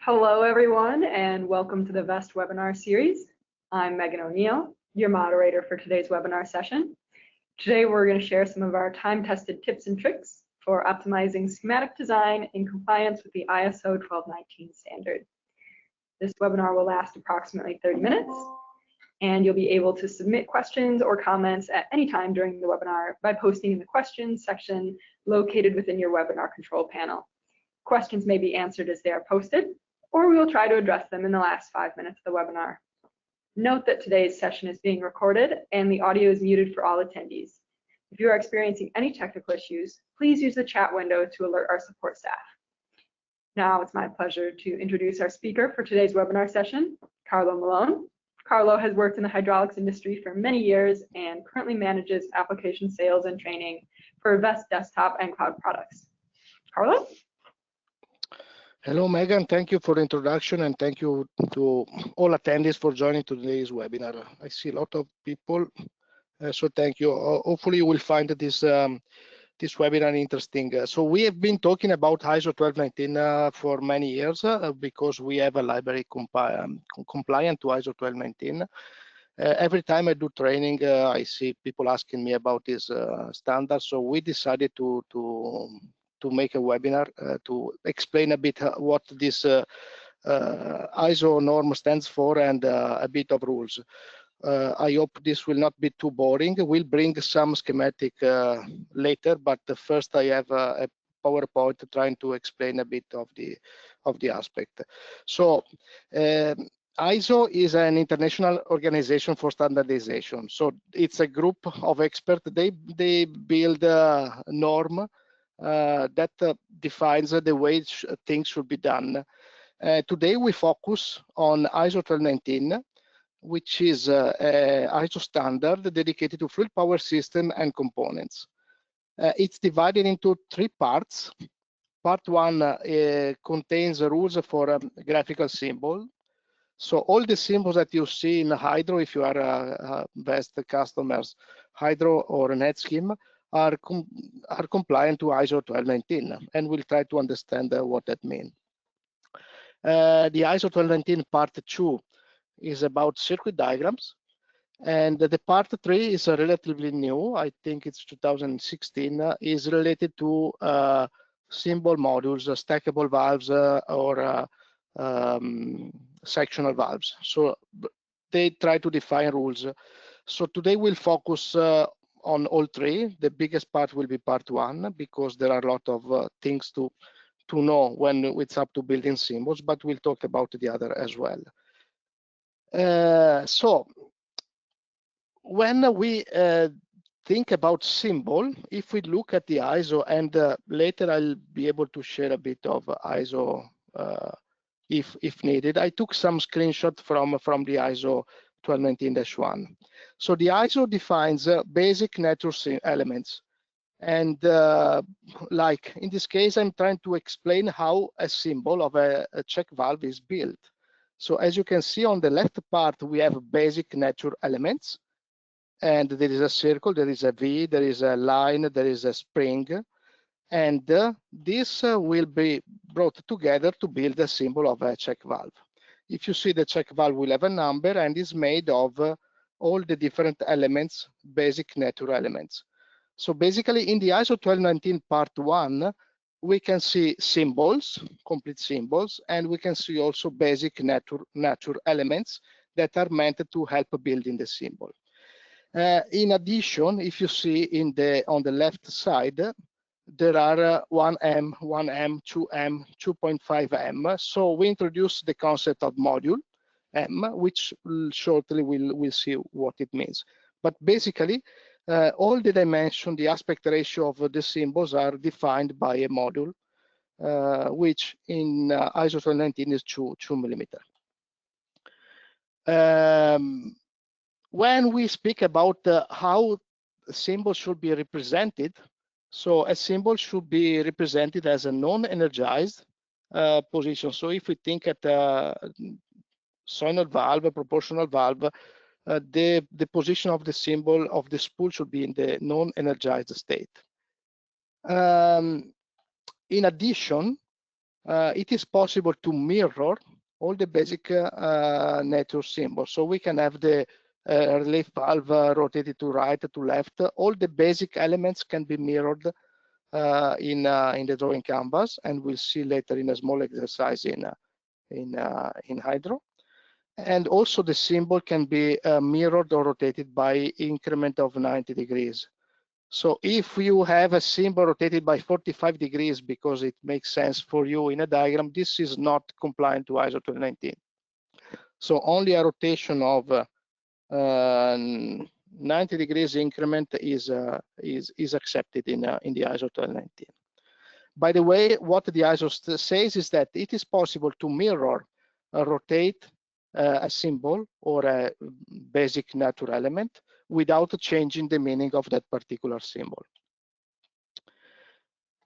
Hello, everyone, and welcome to the VEST webinar series. I'm Megan O'Neill, your moderator for today's webinar session. Today, we're going to share some of our time-tested tips and tricks for optimizing schematic design in compliance with the ISO 1219 standard. This webinar will last approximately 30 minutes, and you'll be able to submit questions or comments at any time during the webinar by posting in the questions section located within your webinar control panel. Questions may be answered as they are posted, or we will try to address them in the last 5 minutes of the webinar. Note that today's session is being recorded and the audio is muted for all attendees. If you are experiencing any technical issues, please use the chat window to alert our support staff. Now it's my pleasure to introduce our speaker for today's webinar session, Carlo Malone. Carlo has worked in the hydraulics industry for many years and currently manages application sales and training for VEST desktop and cloud products. Carlo? Hello, Megan. Thank you for the introduction, and thank you to all attendees for joining today's webinar. I see a lot of people, so thank you. Hopefully, you will find this webinar interesting. So we have been talking about ISO 1219 for many years because we have a library compliant to ISO 1219. Every time I do training, I see people asking me about this standard. So we decided to make a webinar to explain a bit what this ISO norm stands for and a bit of rules. I hope this will not be too boring. We'll bring some schematic later, but first I have a PowerPoint trying to explain a bit of the aspect. So ISO is an international organization for standardization. So it's a group of experts. They build a norm that defines the way things should be done. Today we focus on ISO 1219, which is an ISO standard dedicated to fluid power system and components. It's divided into 3 parts. Part 1 contains rules for a graphical symbol. So all the symbols that you see in Hydro, if you are VEST customers, Hydro or NetScheme, are compliant to ISO 1219, and we'll try to understand what that means. The ISO 1219 part 2 is about circuit diagrams, and the part 3 is relatively new. I think it's 2016. Is related to symbol modules, stackable valves, or sectional valves. So they try to define rules. So today we'll focus on all 3. The biggest part will be part 1 because there are a lot of things to know when it's up to building symbols, but we'll talk about the other as well. So when we think about symbol, if we look at the ISO, and later I'll be able to share a bit of ISO if needed. I took some screenshot from the ISO 1219-1. So the ISO defines basic natural elements. And like in this case, I'm trying to explain how a symbol of a check valve is built. So as you can see on the left part, we have basic natural elements. And there is a circle, there is a V, there is a line, there is a spring. And this will be brought together to build a symbol of a check valve. If you see, the check valve will have a number and is made of all the different elements, basic natural elements. So basically in the ISO 1219 part 1, we can see symbols, complete symbols, and we can see also basic natural elements that are meant to help building the symbol. In addition, if you see on the left side, there are 1M, 1M, 2M, 2.5M. So we introduce the concept of module M, which shortly we'll see what it means. But basically, all the dimension, the aspect ratio of the symbols are defined by a module, which in ISO 1219 is 2 millimeter. When we speak about how symbols should be represented, so a symbol should be represented as a non-energized position. So if we think at a solenoid valve, a proportional valve, the position of the symbol of the spool should be in the non-energized state. In addition, it is possible to mirror all the basic nature symbols. So we can have the relief valve rotated to right, to left. All the basic elements can be mirrored in the drawing canvas, and we'll see later in a small exercise in Hydro. And also the symbol can be mirrored or rotated by increment of 90 degrees. So if you have a symbol rotated by 45 degrees because it makes sense for you in a diagram, this is not compliant to ISO 2019. So only a rotation of 90 degrees increment is accepted in the ISO 2019. By the way, what the ISO says is that it is possible to mirror, rotate a symbol or a basic natural element without changing the meaning of that particular symbol.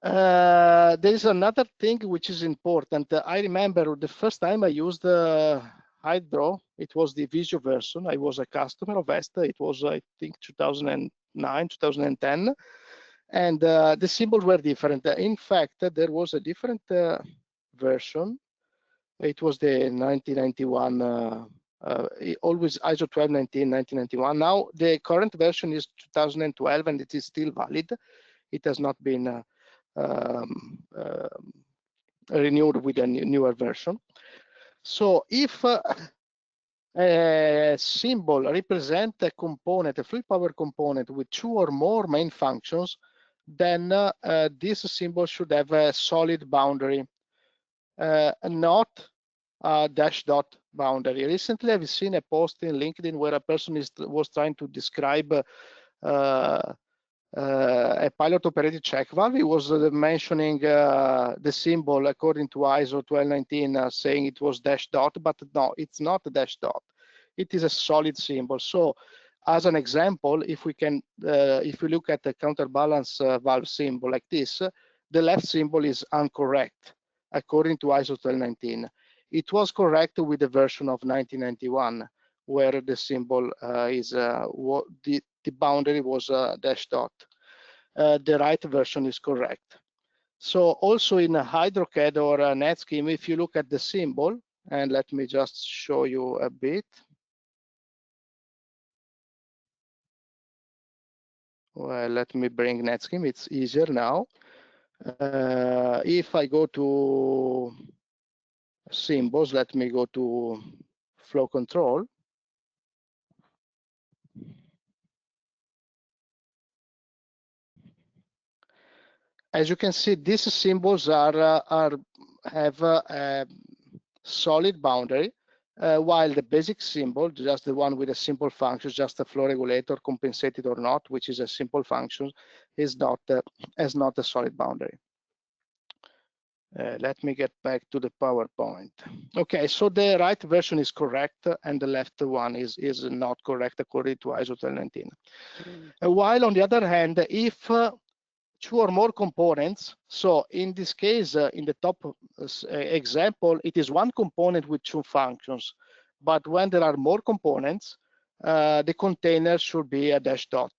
There is another thing which is important. I remember the first time I used Hydro, it was the visual version. I was a customer of Vesta. It was, I think, 2009, 2010. And the symbols were different. In fact, there was a different version. It was the 1991, always ISO 1219, 1991. Now, the current version is 2012, and it is still valid. It has not been renewed with a newer version. So if a symbol represents a component, a fluid power component with two or more main functions, then this symbol should have a solid boundary, not a dash dot boundary. Recently, I've seen a post in LinkedIn where a person was trying to describe a pilot operated check valve. He was mentioning the symbol according to ISO 1219, saying it was dash dot, but no, it's not a dash dot. It is a solid symbol. So as an example, if we look at the counterbalance valve symbol like this, the left symbol is incorrect according to ISO 1219. It was correct with the version of 1991, where the symbol the boundary was dash dot. The right version is correct. So also in a HydroCAD or a NetScheme, if you look at the symbol, and let me just show you a bit. Well, let me bring NetScheme, it's easier now. If I go to symbols, let me go to flow control. As you can see, these symbols have a solid boundary, while the basic symbol, just the one with a simple function, just a flow regulator, compensated or not, which is a simple function, has not a solid boundary. Let me get back to the PowerPoint. Okay, so the right version is correct, and the left one is not correct according to ISO 1219. While on the other hand, if two or more components. So in this case, in the top example, it is one component with two functions. But when there are more components, the container should be a dash dot.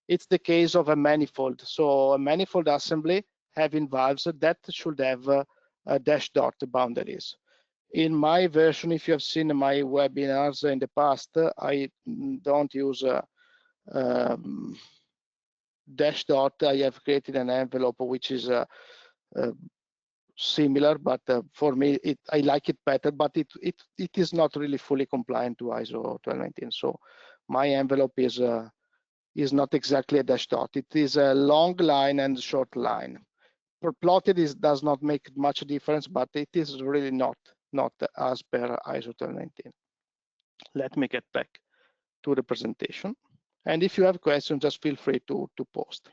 It's the case of a manifold. So a manifold assembly having valves that should have a dash dot boundaries. In my version, if you have seen my webinars in the past, I don't use dash dot. I have created an envelope which is similar, but for me, I like it better, but it is not really fully compliant to ISO 1219. So my envelope is not exactly a dash dot. It is a long line and short line. For plotted, does not make much difference, but it is really not as per ISO 1219. Let me get back to the presentation. And if you have questions, just feel free to post.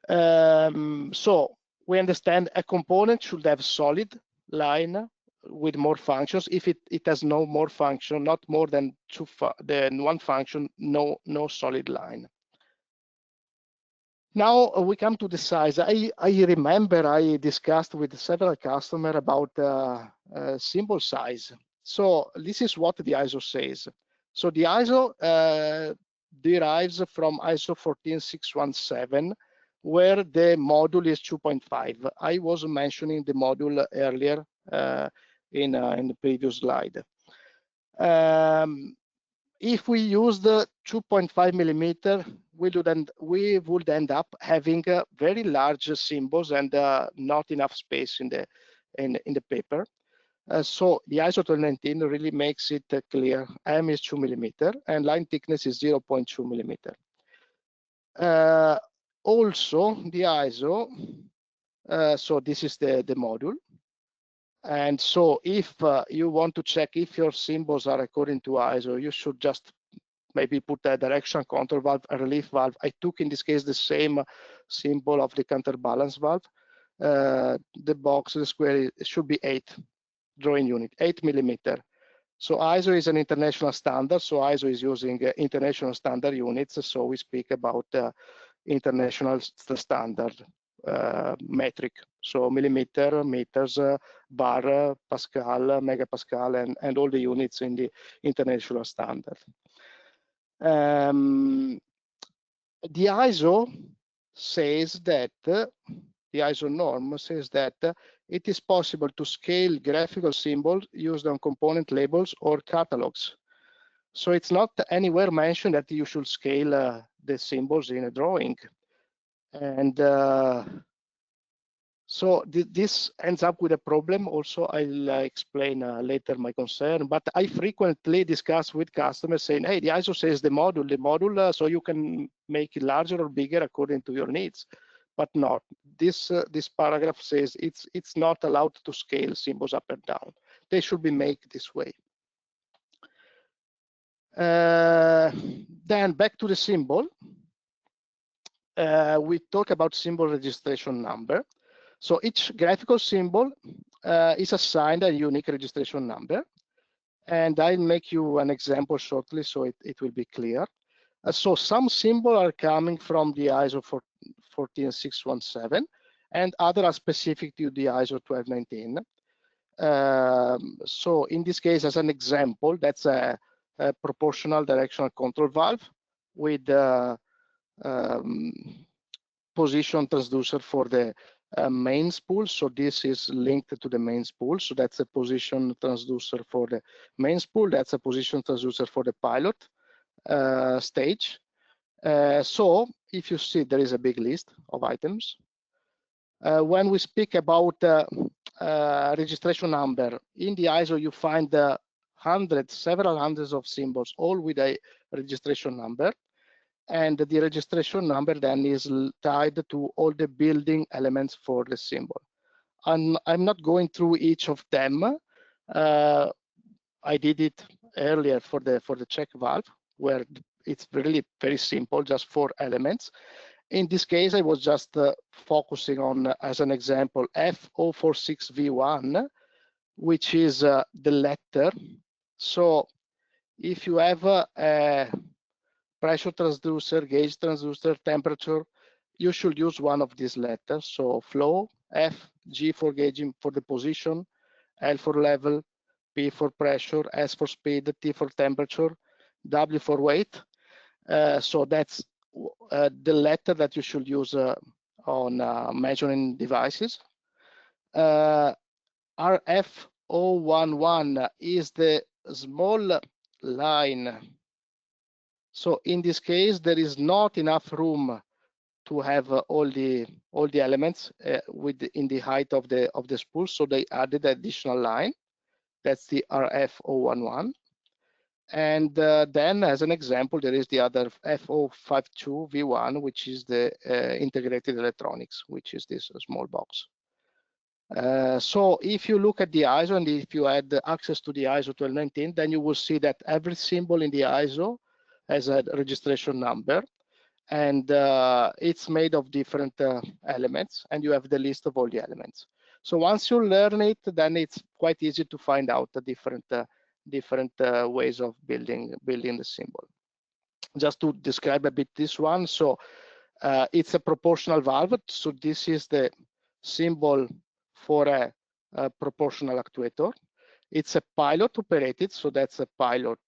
So we understand a component should have solid line with more functions. If it has no more function, not more than one function, no solid line. Now we come to the size. I remember I discussed with several customers about symbol size. So this is what the ISO says. So the ISO derives from ISO 14617, where the module is 2.5. I was mentioning the module earlier in the previous slide. If we use the 2.5 millimeter, we would end up having very large symbols and not enough space in the paper. So the ISO 1219 really makes it clear. M is 2 millimeter and line thickness is 0.2 millimeter. Also, the ISO, so this is the module. And so if you want to check if your symbols are according to ISO, you should just maybe put a direction control valve, a relief valve. I took in this case the same symbol of the counterbalance valve. The box, the square, it should be 8 drawing unit, 8 millimeter. So ISO is an international standard. So ISO is using international standard units. So we speak about international standard metric. So millimeter, meters, bar, Pascal, megapascal, and all the units in the international standard. The ISO says that, the ISO norm says that it is possible to scale graphical symbols used on component labels or catalogs. So it's not anywhere mentioned that you should scale the symbols in a drawing. And so this ends up with a problem. Also, I'll explain later my concern, but I frequently discuss with customers saying, hey, the ISO says the module, so you can make it larger or bigger according to your needs, but not. This paragraph says it's not allowed to scale symbols up and down. They should be made this way. Then back to the symbol. We talk about symbol registration number. So each graphical symbol is assigned a unique registration number. And I'll make you an example shortly so it will be clear. So some symbols are coming from the ISO 14617 and others are specific to the ISO 1219. So in this case, as an example, that's a proportional directional control valve with position transducer for the main spool. So this is linked to the main spool. So that's a position transducer for the main spool. That's a position transducer for the pilot stage. So if you see, there is a big list of items. When we speak about registration number, in the ISO, you find several hundreds of symbols, all with a registration number. And the registration number then is tied to all the building elements for the symbol. I'm not going through each of them. I did it earlier for the check valve, where it's really very simple, just 4 elements. In this case, I was just focusing on, as an example, F046V1, which is the letter. So if you have a pressure transducer, gauge transducer, temperature, you should use one of these letters. So flow, F, G for gauging for the position, L for level, P for pressure, S for speed, T for temperature, W for weight. So that's the letter that you should use on measuring devices. RF011 is the small line. So in this case, there is not enough room to have all the elements in the height of the spool. So they added additional line. That's the RF011. And then, as an example, there is the other F052V1, which is the integrated electronics, which is this small box. So if you look at the ISO and if you had access to the ISO 1219, then you will see that every symbol in the ISO has a registration number, and it's made of different elements, and you have the list of all the elements. So once you learn it, then it's quite easy to find out the different ways of building the symbol. Just to describe a bit this one, so it's a proportional valve. So this is the symbol for a proportional actuator. It's a pilot operated, so that's a pilot,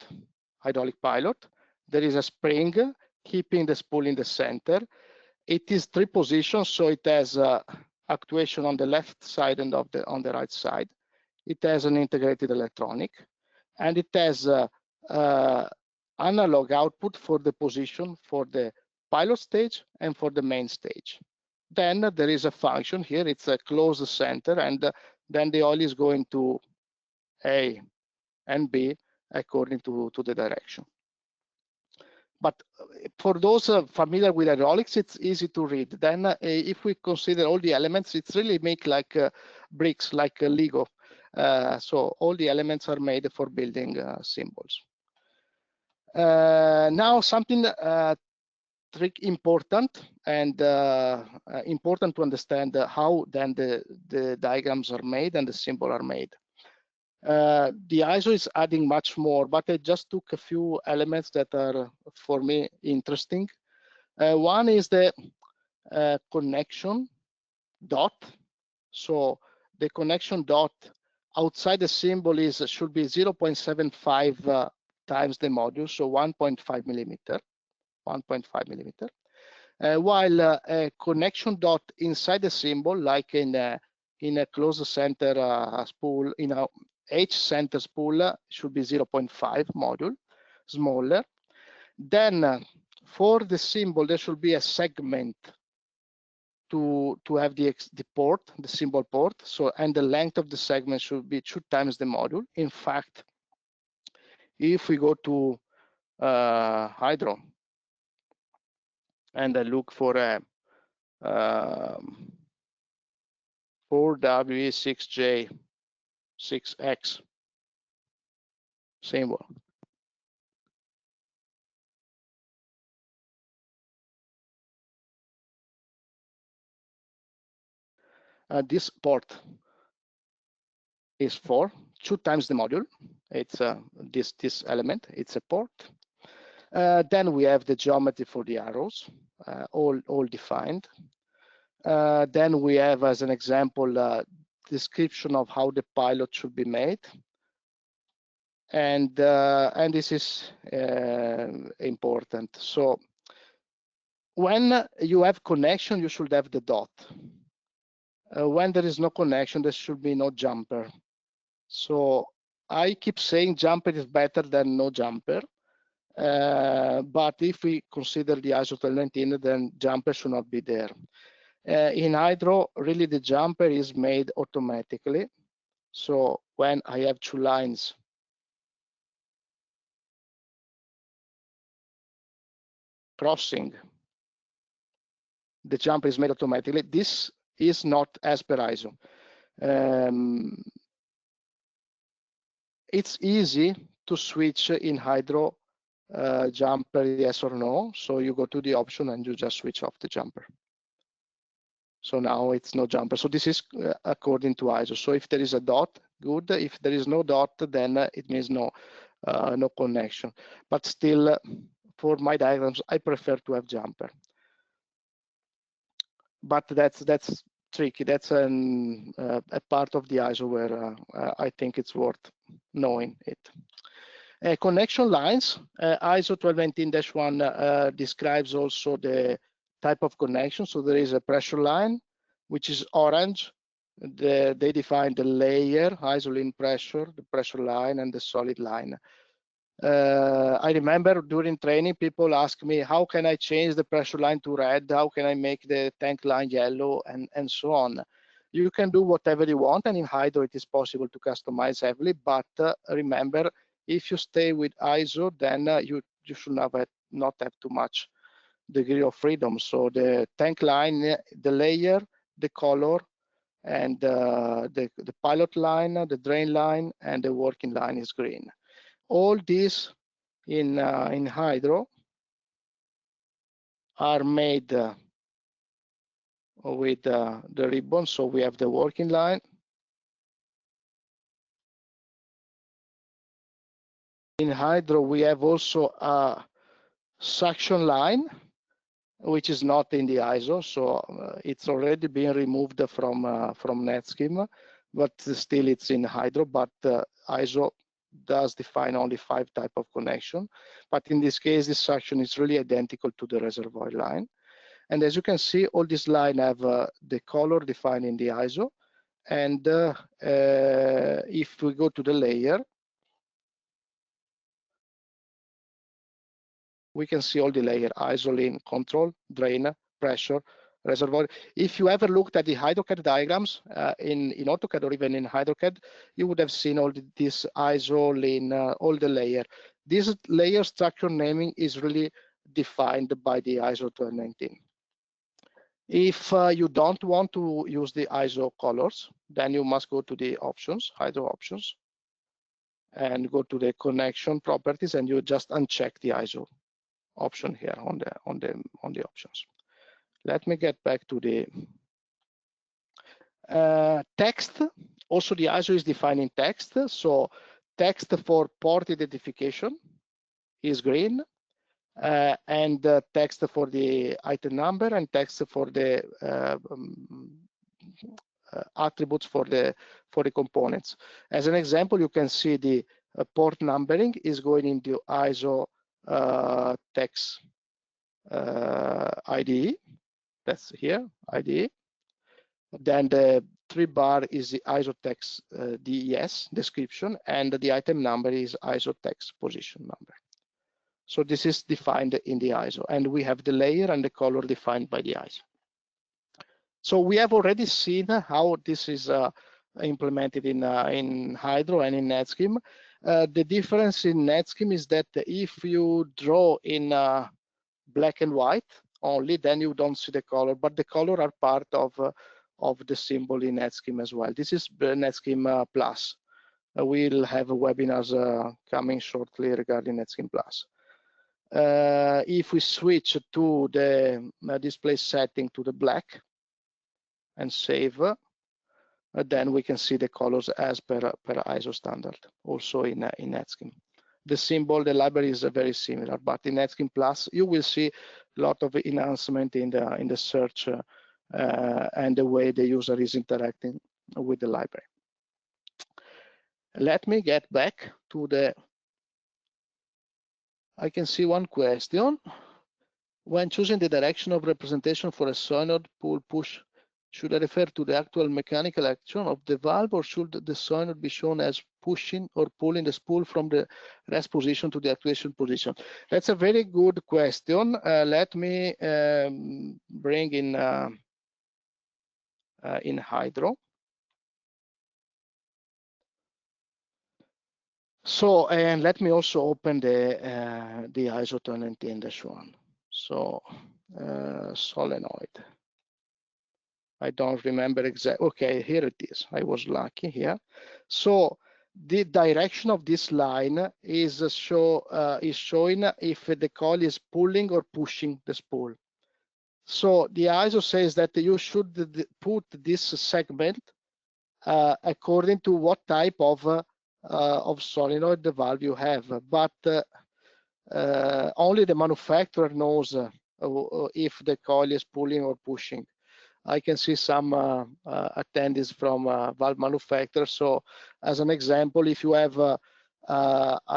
hydraulic pilot. There is a spring keeping the spool in the center, It is 3 positions, so it has actuation on the left side and on the right side. It has an integrated electronic, and it has analog output for the position for the pilot stage and for the main stage. Then there is a function here, it's a closed center, and then the oil is going to A and B according to the direction. But for those familiar with hydraulics, it's easy to read. Then if we consider all the elements, it's really make like bricks, like Lego. So all the elements are made for building symbols. Now something important and important to understand how then the diagrams are made and the symbol are made. The ISO is adding much more, but I just took a few elements that are for me interesting. One is the connection dot. So the connection dot outside the symbol should be 0.75 times the module, so 1.5 millimeter, 1.5 millimeter. While a connection dot inside the symbol, like in a closed center spool, in a H center spool, should be 0.5 module, smaller. Then for the symbol, there should be a segment to have the port, the symbol port. So, and the length of the segment should be 2 times the module. In fact, if we go to Hydro and I look for a 4W6J6X symbol, this port is 4, 2 times the module. It's this element, it's a port. Then we have the geometry for the arrows, all defined. Then we have, as an example, description of how the pilot should be made. And this is important. So when you have connection, you should have the dot. When there is no connection, there should be no jumper. So I keep saying jumper is better than no jumper. But if we consider the ISO 1219, then jumper should not be there. In Hydro, really the jumper is made automatically. So when I have 2 lines crossing, the jumper is made automatically. This is not as per ISO. It's easy to switch in Hydro jumper, yes or no. So you go to the option and you just switch off the jumper. So now it's no jumper. So this is according to ISO. So if there is a dot, good. If there is no dot, then it means no connection. But still, for my diagrams, I prefer to have jumper. But that's tricky. That's a part of the ISO where I think it's worth knowing it. Connection lines, ISO 1219-1 describes also the type of connection. So there is a pressure line, which is orange. They define the layer, isoline pressure, the pressure line, and the solid line. I remember during training, people ask me, how can I change the pressure line to red? How can I make the tank line yellow, and so on? You can do whatever you want, and in Hydro it is possible to customize heavily, but remember, if you stay with ISO, then you should not have too much degree of freedom. So the tank line, the layer, the color, and the pilot line, the drain line, and the working line is green. All these in Hydro are made with the ribbon. So we have the working line. In Hydro, we have also a suction line, which is not in the ISO. So it's already been removed from NetScheme, but still it's in Hydro. But ISO does define only 5 types of connection. But in this case, this suction is really identical to the reservoir line. And as you can see, all these lines have the color defined in the ISO. And if we go to the layer, we can see all the layer: ISO, lean, control, drain, pressure, reservoir. If you ever looked at the HydroCAD diagrams in AutoCAD or even in HydroCAD, you would have seen all this ISO, lean, all the layer. This layer structure naming is really defined by the ISO 1219. If you don't want to use the ISO colors, then you must go to the options, Hydro options, and go to the connection properties, and you just uncheck the ISO option here on the options. Let me get back to the text. Also, the ISO is defining text. So text for port identification is green, and text for the item number, and text for the attributes for the components. As an example, you can see the port numbering is going into ISO text IDE. That's here, IDE. Then the 3-bar is the ISO text DES description, and the item number is ISO text position number. So this is defined in the ISO, and we have the layer and the color defined by the ISO. So we have already seen how this is implemented in Hydro and in NetScheme. The difference in NetScheme is that if you draw in black and white only, then you don't see the color, but the color are part of the symbol in NetScheme as well. This is NetScheme Plus. We'll have webinars coming shortly regarding NetScheme Plus. If we switch to the display setting to the black and save, then we can see the colors as per ISO standard, also in NetScheme. The symbol, the library is very similar, but in NetScheme Plus, you will see a lot of enhancement in the search and the way the user is interacting with the library. Let me get back to the, I can see one question. When choosing the direction of representation for a solenoid pull push, should I refer to the actual mechanical action of the valve, or should the solenoid be shown as pushing or pulling the spool from the rest position to the actuation position? That's a very good question. Let me bring in Hydro. So, and let me also open the ISO 1219-1. So, solenoid. I don't remember exactly. Okay, here it is. I was lucky here. So the direction of this line is showing if the coil is pulling or pushing the spool. So the ISO says that you should put this segment according to what type of solenoid the valve you have, but only the manufacturer knows if the coil is pulling or pushing. I can see some attendees from valve manufacturers. So as an example, if you have a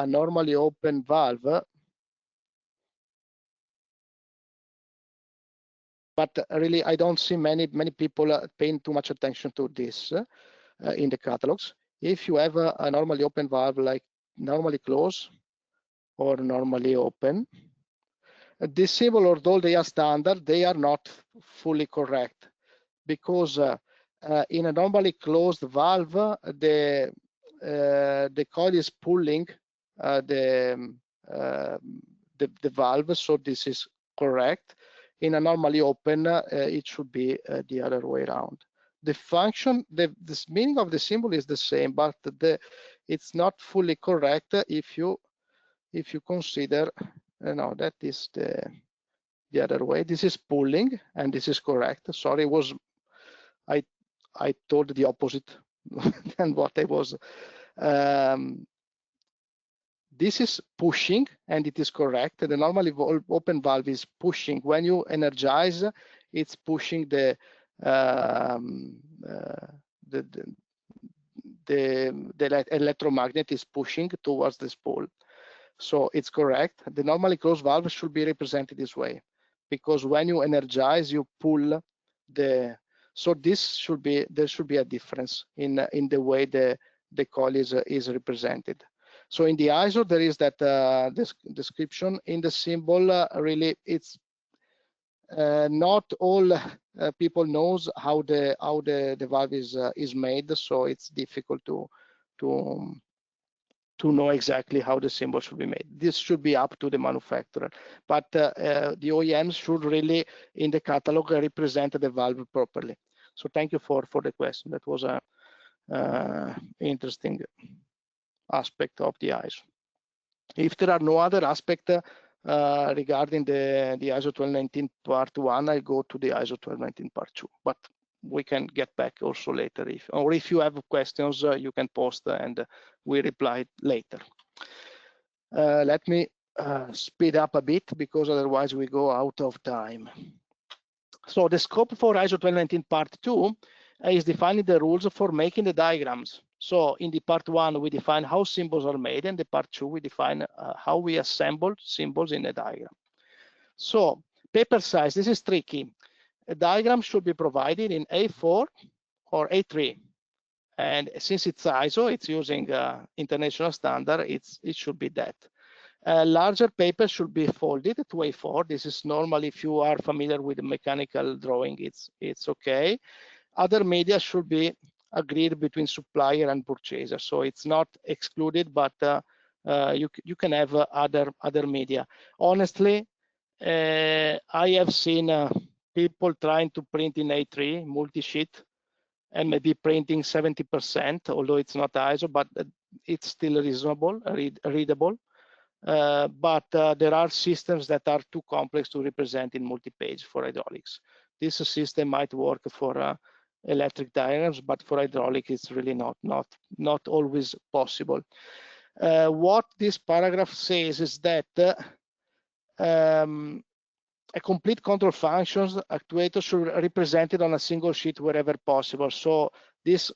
normally open valve, but really I don't see many people paying too much attention to this in the catalogs. If you have a normally open valve, like normally closed or normally open, this symbol, although they are standard, they are not fully correct, because in a normally closed valve, the coil is pulling the valve, so this is correct. In a normally open, it should be the other way around. The function, the meaning of the symbol is the same, but it's not fully correct if you consider, no, that is the other way. This is pulling, and this is correct. Sorry, it was I told the opposite than what I was. This is pushing, and it is correct. The normally open valve is pushing. When you energize, it's pushing the electromagnet is pushing towards the spool. So it's correct. The normally closed valve should be represented this way. because when you energize, you pull the. So this should be, there should be a difference in the way the coil is represented. So in the ISO there is that this description. In the symbol, really it's not all people knows how the valve is made, so it's difficult to know exactly how the symbol should be made. This should be up to the manufacturer, but the OEMs should really in the catalog represent the valve properly. So thank you for the question. That was a interesting aspect of the ISO. If there are no other aspect regarding the ISO 1219 part 1, I go to the ISO 1219 part 2, but we can get back also later. If you have questions, you can post and we reply later. Let me speed up a bit because otherwise we go out of time. So the scope for ISO 1219 part 2 is defining the rules for making the diagrams. So in the part 1, we define how symbols are made, and the part 2, we define how we assemble symbols in a diagram. So paper size, this is tricky. A diagram should be provided in A4 or A3. And since it's ISO, it's using international standard, it should be that. Larger paper should be folded to A4. This is normal if you are familiar with mechanical drawing, it's okay. Other media should be agreed between supplier and purchaser, so it's not excluded, but you can have other media. Honestly, I have seen people trying to print in A3 multi-sheet and maybe printing 70%, although it's not ISO, but it's still reasonable, readable. But there are systems that are too complex to represent in multi-page for hydraulics. This system might work for electric diagrams, but for hydraulic, it's really not always possible. What this paragraph says is that a complete control functions actuator should be represented on a single sheet wherever possible. So this,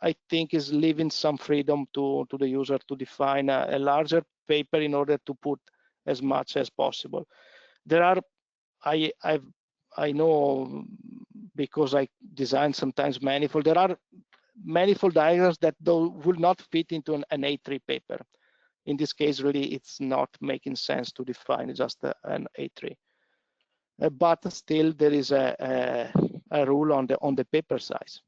I think, is leaving some freedom to the user to define a larger paper in order to put as much as possible. There are, I know because I design sometimes manifold, there are manifold diagrams that will not fit into an A3 paper. In this case, really, it's not making sense to define just an A3. But still, there is a rule on the paper size.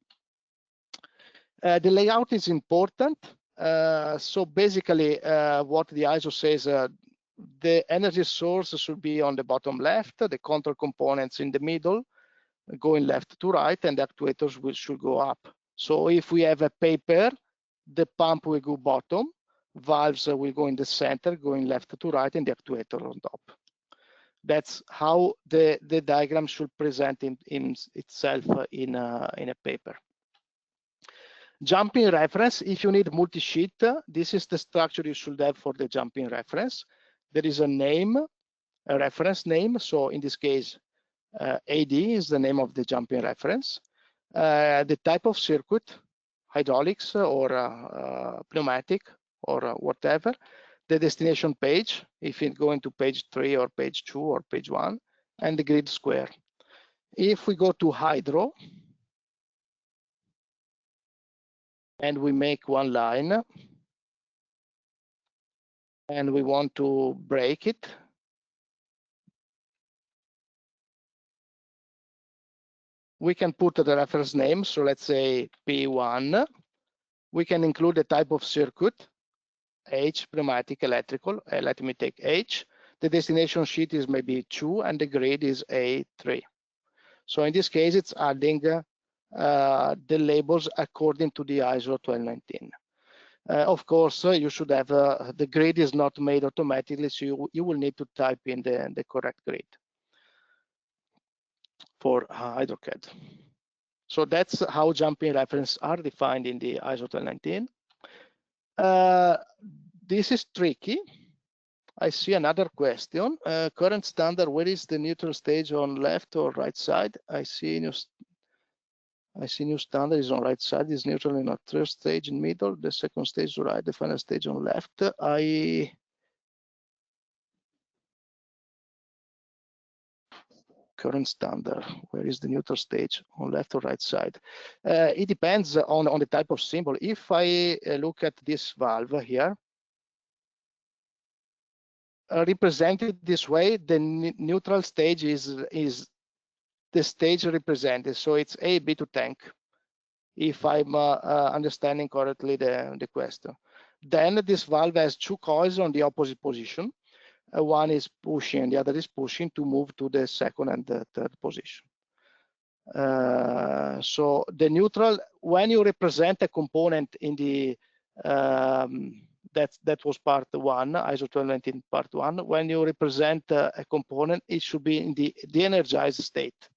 The layout is important. So basically, what the ISO says, the energy source should be on the bottom left, the control components in the middle, going left to right, and the actuators should go up. So if we have a paper, the pump will go bottom, valves will go in the center, going left to right, and the actuator on top. That's how the diagram should present in itself in a paper. Jumping reference, if you need multi-sheet, this is the structure you should have for the jumping reference. There is a name, a reference name. So in this case, AD is the name of the jumping reference. The type of circuit, hydraulics or pneumatic or whatever. The destination page, if it go into page 3 or page 2 or page 1, and the grid square. If we go to hydro, and we make one line, and we want to break it, we can put the reference name, so let's say P1. We can include the type of circuit, H, pneumatic, electrical. Let me take H. The destination sheet is maybe 2, and the grid is A3. So in this case, it's adding the labels according to the ISO 1219. Of course, you should have, the grid is not made automatically, so you will need to type in the correct grid for HydroCAD. So that's how jumping references are defined in the ISO 1219. This is tricky. I see another question. Current standard, where is the neutral stage, on left or right side? I see new standard is on right side, is neutral in a third stage in middle, the second stage right, the final stage on left. current standard. Where is the neutral stage, on left or right side? It depends on the type of symbol. If I look at this valve here, represented this way, the neutral stage is the stage represented. So it's A, B to tank, if I'm understanding correctly the question. Then this valve has two coils on the opposite position. One is pushing, the other is pushing to move to the second and the third position. So the neutral, when you represent a component in the that was part one, ISO 1219 part one. When you represent a component, it should be in the de-energized state.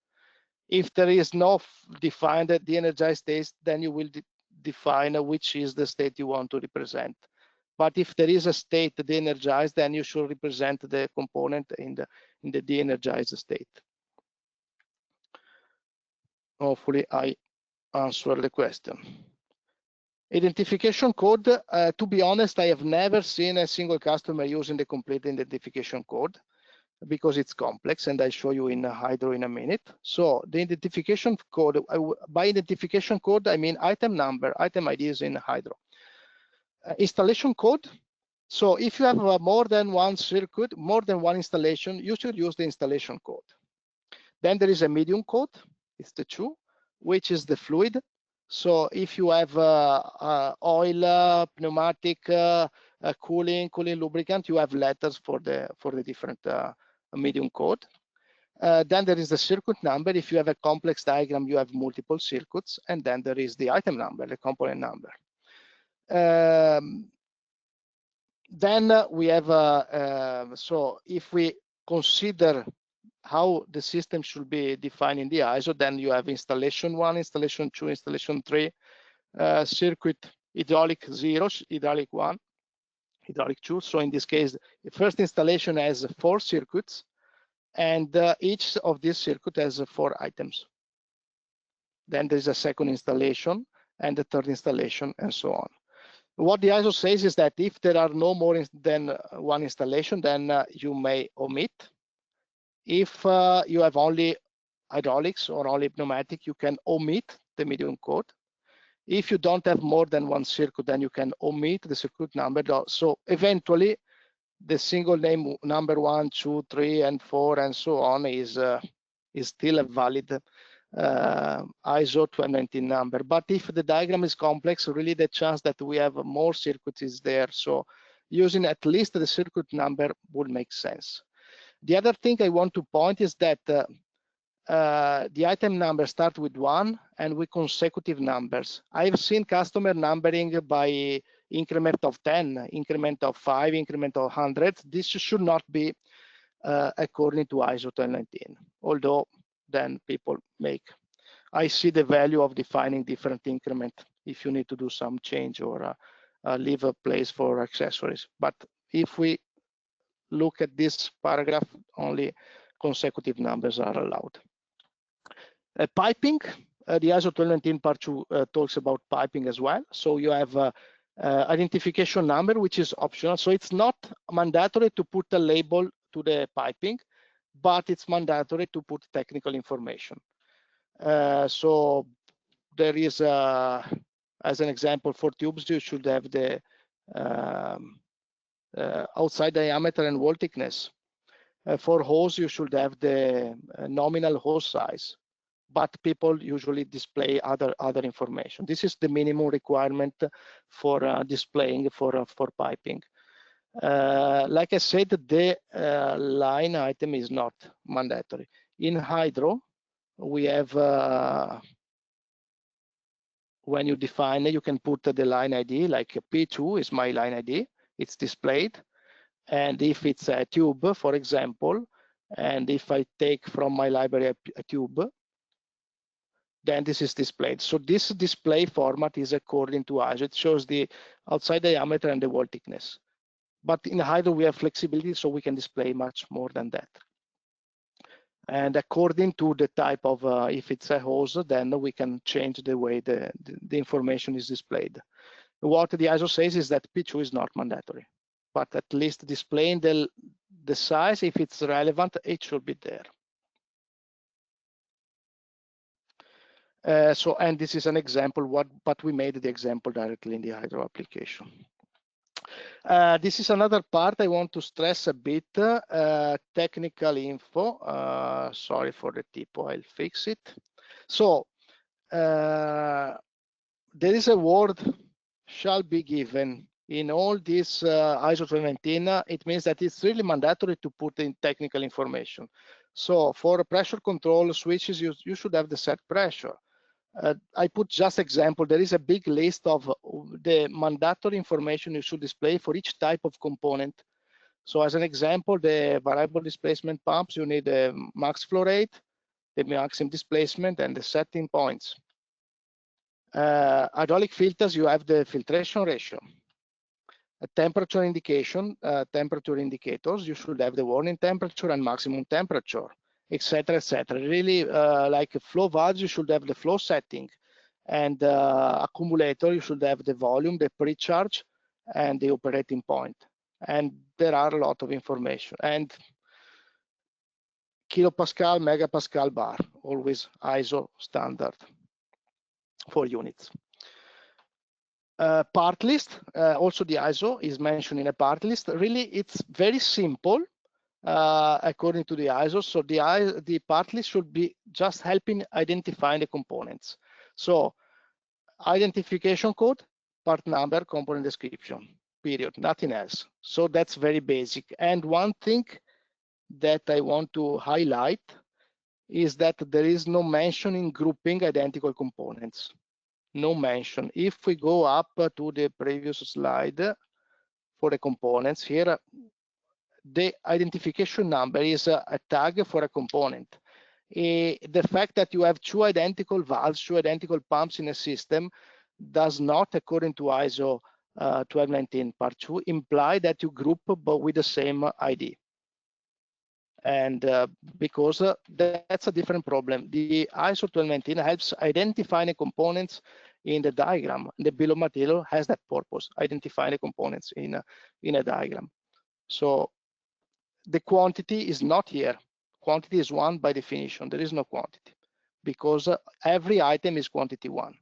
If there is no defined de-energized state, then you will define which is the state you want to represent. But if there is a state de-energized, then you should represent the component in the de-energized state. Hopefully I answer the question. Identification code, to be honest, I have never seen a single customer using the complete identification code because it's complex, and I'll show you in Hydro in a minute. So the identification code, by identification code, I mean item number, item IDs in Hydro. Installation code. So if you have more than one circuit, more than one installation, you should use the installation code. Then there is a medium code, it's the 2, which is the fluid. So if you have oil, pneumatic, cooling lubricant, you have letters for the different medium code. Then there is the circuit number. If you have a complex diagram, you have multiple circuits, and then there is the item number, the component number. Then we have, so if we consider how the system should be defined in the ISO, then you have installation 1, installation 2, installation 3, circuit hydraulic 0, hydraulic 1, hydraulic 2. So in this case, the first installation has 4 circuits, and each of these circuits has 4 items. Then there's a second installation and the third installation, and so on. What the ISO says is that if there are no more than one installation, then you may omit. If you have only hydraulics or only pneumatic, you can omit the medium code. If you don't have more than one circuit, then you can omit the circuit number. So eventually, the single name number 1, 2, 3, and 4, and so on is still a valid ISO 1219 number. But if the diagram is complex, really the chance that we have more circuits is there. So using at least the circuit number would make sense. The other thing I want to point is that the item numbers start with 1 and with consecutive numbers. I've seen customer numbering by increment of 10, increment of 5, increment of 100. This should not be according to ISO 1219, although then people make. I see the value of defining different increment if you need to do some change or leave a place for accessories. But if we look at this paragraph, only consecutive numbers are allowed. Piping, the ISO 1219 part 2 talks about piping as well. So you have identification number, which is optional. So it's not mandatory to put a label to the piping, but it's mandatory to put technical information. So there is, as an example, for tubes, you should have the outside diameter and wall thickness. For hose, you should have the nominal hose size, but people usually display other information. This is the minimum requirement for displaying for piping. Like I said, the line item is not mandatory. In Hydro, we have, when you define it, you can put the line ID, like P2 is my line ID, it's displayed. And if it's a tube, for example, and if I take from my library a tube, then this is displayed. So this display format is according to ISO. It shows the outside diameter and the wall thickness. But in Hydro, we have flexibility, so we can display much more than that. And according to the type of, if it's a hose, then we can change the way the information is displayed. What the ISO says is that P2 is not mandatory, but at least displaying the size, if it's relevant, it should be there. And this is an example, but we made the example directly in the Hydro application. This is another part I want to stress a bit, technical info. Sorry for the typo, I'll fix it. So there is a word shall be given in all this ISO 2019. It means that it's really mandatory to put in technical information. So for pressure control switches, you should have the set pressure. I put just example. There is a big list of the mandatory information you should display for each type of component. So as an example, the variable displacement pumps, you need the max flow rate, the maximum displacement, and the setting points. Hydraulic filters, you have the filtration ratio. A temperature indication, temperature indicators, you should have the warning temperature and maximum temperature, etc., etc. Really, like flow valves, you should have the flow setting, and accumulator, you should have the volume, the pre-charge, and the operating point. And there are a lot of information. And kilopascal, megapascal bar, always ISO standard for units. Part list, also the ISO is mentioned in a part list. Really, it's very simple according to the ISO. So the part list should be just helping identifying the components. So identification code, part number, component description, period, nothing else. So that's very basic. And one thing that I want to highlight is that there is no mention in grouping identical components. No mention. If we go up to the previous slide for the components here, the identification number is a tag for a component. The fact that you have two identical valves, two identical pumps in a system does not, according to ISO 1219 part 2, imply that you group but with the same ID. And because that's a different problem. The ISO 1219 helps identifying the components in the diagram. The bill of material has that purpose, identifying the components in a diagram. So the quantity is not here. Quantity is one by definition. There is no quantity because every item is quantity one.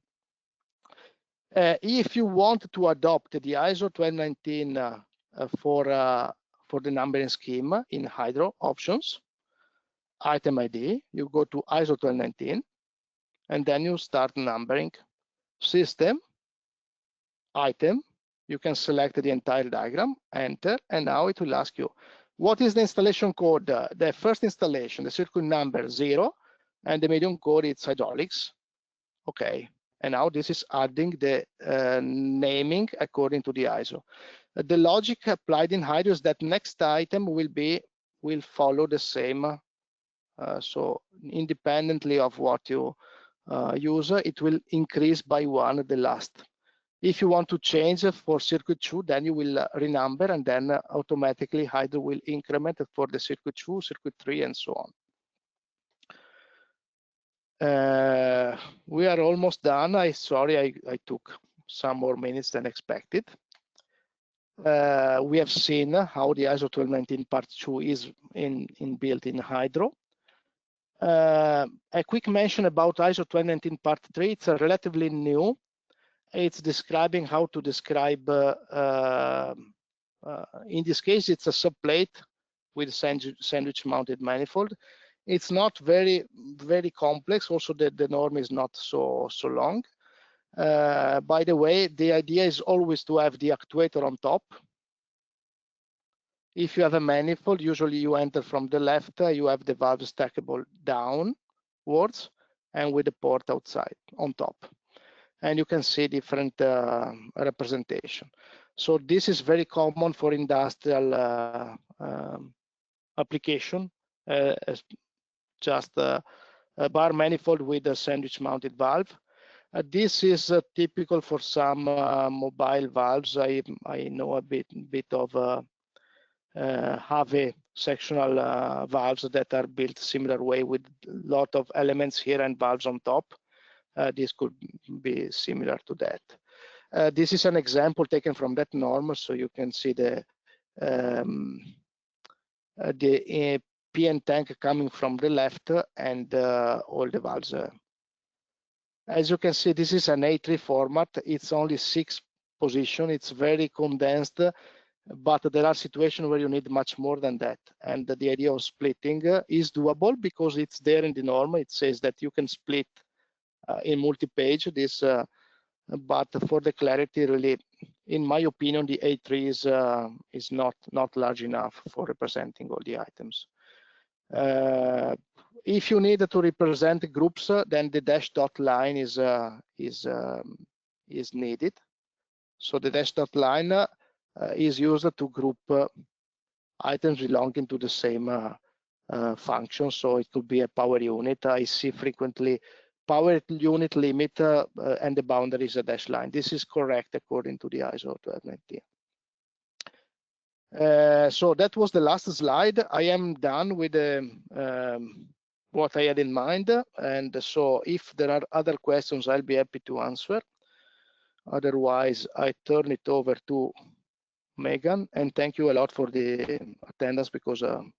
If you want to adopt the ISO 1219 for the numbering scheme in Hydro options, item ID, you go to ISO 1219, and then you start numbering. System, item, you can select the entire diagram, enter, and now it will ask you, what is the installation code? The first installation, the circuit number 0, and the medium code is hydraulics. Okay, and now this is adding the naming according to the ISO. The logic applied in Hydro is that next item will follow the same. So independently of what you use, it will increase by 1 the last. If you want to change for circuit 2, then you will renumber, and then automatically Hydro will increment for the circuit 2, circuit 3, and so on. We are almost done. Sorry, I took some more minutes than expected. We have seen how the ISO 1219 part 2 is built in Hydro. A quick mention about ISO 1219 part 3. It's relatively new. It's describing how to describe, in this case, it's a subplate with sandwich mounted manifold. It's not very complex. Also, the norm is not so long. By the way, the idea is always to have the actuator on top. If you have a manifold, usually you enter from the left, you have the valve stackable downwards and with the port outside on top. And you can see different representation. So this is very common for industrial application, just a bar manifold with a sandwich mounted valve. This is typical for some mobile valves. I know a bit of Have sectional valves that are built similar way with a lot of elements here and valves on top. This could be similar to that. This is an example taken from that norm, so you can see the PN tank coming from the left and all the valves As you can see, this is an A3 format. It's only 6 positions. It's very condensed, but there are situations where you need much more than that. And the idea of splitting is doable because it's there in the norm. It says that you can split in multi-page this, but for the clarity, really, in my opinion, the A3 is not large enough for representing all the items. If you need to represent groups, then the dash dot line is needed. So the dash dot line is used to group items belonging to the same function. So it could be a power unit. I see frequently power unit limit and the boundary is a dash line. This is correct according to the ISO 1219. So that was the last slide. I am done with what I had in mind. And so if there are other questions, I'll be happy to answer. Otherwise, I turn it over to Megan, and thank you a lot for the attendance because and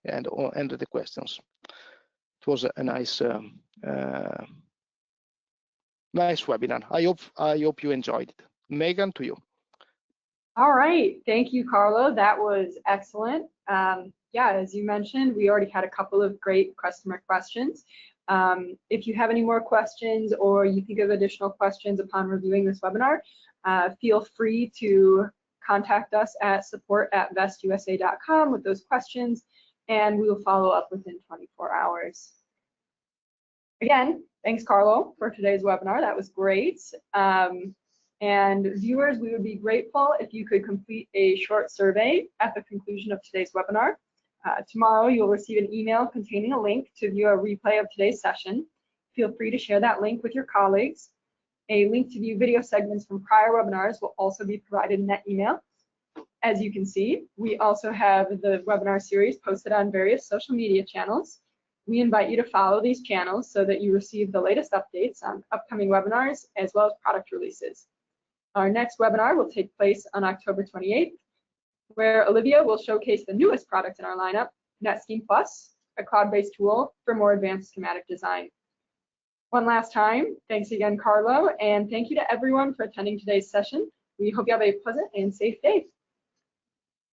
the questions. It was a nice nice webinar. I hope you enjoyed it. Megan, to you. All right, thank you, Carlo. That was excellent. Yeah, as you mentioned, we already had a couple of great customer questions. If you have any more questions or you think of additional questions upon reviewing this webinar, feel free to contact us at support@vestusa.com with those questions, and we will follow up within 24 hours. Again, thanks, Carlo, for today's webinar. That was great. And viewers, we would be grateful if you could complete a short survey at the conclusion of today's webinar. Tomorrow, you'll receive an email containing a link to view a replay of today's session. Feel free to share that link with your colleagues. A link to view video segments from prior webinars will also be provided in that email. As you can see, we also have the webinar series posted on various social media channels. We invite you to follow these channels so that you receive the latest updates on upcoming webinars as well as product releases. Our next webinar will take place on October 28th, where Olivia will showcase the newest product in our lineup, NetScheme Plus, a cloud-based tool for more advanced schematic design. One last time, thanks again, Carlo, and thank you to everyone for attending today's session. We hope you have a pleasant and safe day.